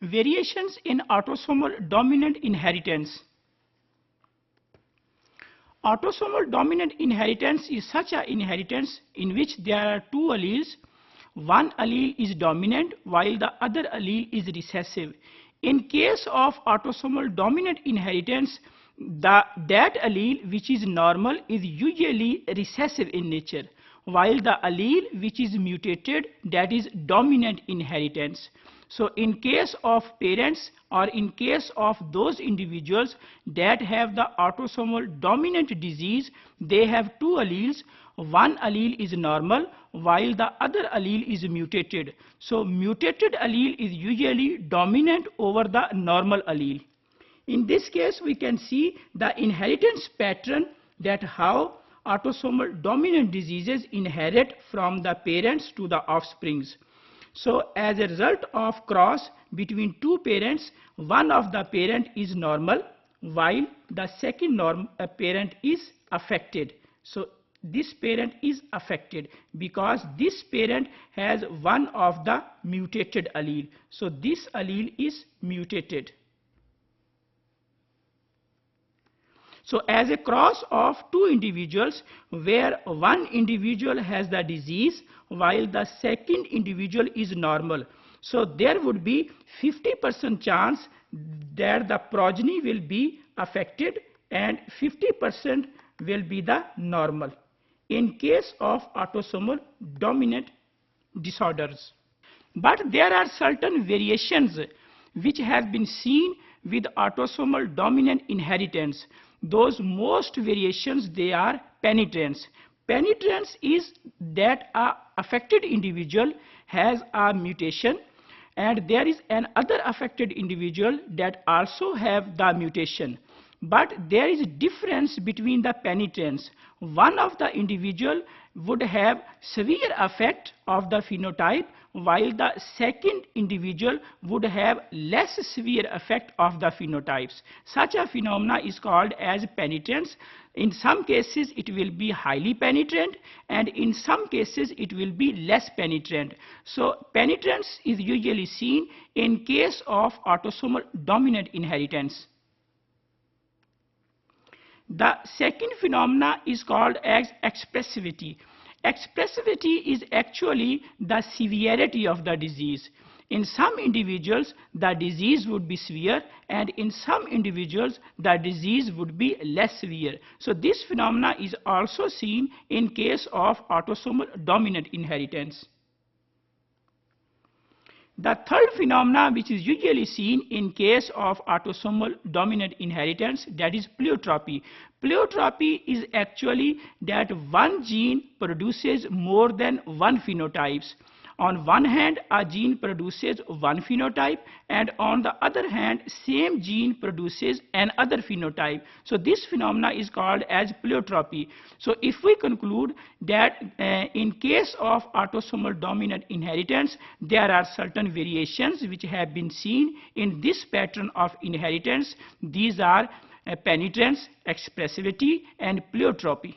Variations in autosomal dominant inheritance. Autosomal dominant inheritance is such an inheritance in which there are two alleles. One allele is dominant while the other allele is recessive. In case of autosomal dominant inheritance, that allele which is normal is usually recessive in nature, while the allele which is mutated, that is dominant inheritance. So in case of parents or in case of those individuals that have the autosomal dominant disease, they have two alleles. One allele is normal while the other allele is mutated. So mutated allele is usually dominant over the normal allele. In this case, we can see the inheritance pattern, that how autosomal dominant diseases inherit from the parents to the offsprings. So as a result of cross between two parents, one of the parent is normal while the second parent is affected. So this parent is affected because this parent has one of the mutated allele. So this allele is mutated. So as a cross of two individuals where one individual has the disease while the second individual is normal, so there would be 50% chance that the progeny will be affected and 50% will be the normal in case of autosomal dominant disorders. But there are certain variations which have been seen with autosomal dominant inheritance. Those most variations, they are penitence. Penitence is that a affected individual has a mutation and there is another affected individual that also have the mutation. But there is a difference between the penitence. One of the individual would have severe effect of the phenotype while the second individual would have less severe effect of the phenotypes. Such a phenomena is called as penitence. In some cases it will be highly penetrant and in some cases it will be less penetrant. So penitence is usually seen in case of autosomal dominant inheritance. The second phenomena is called as expressivity. Expressivity is actually the severity of the disease. In some individuals, the disease would be severe and in some individuals, the disease would be less severe. So this phenomena is also seen in case of autosomal dominant inheritance. The third phenomena which is usually seen in case of autosomal dominant inheritance, that is pleiotropy. Pleiotropy is actually that one gene produces more than one phenotypes. On one hand, a gene produces one phenotype and on the other hand, same gene produces another phenotype. So this phenomena is called as pleiotropy. So if we conclude that in case of autosomal dominant inheritance, there are certain variations which have been seen in this pattern of inheritance. These are penitence, expressivity and pleiotropy.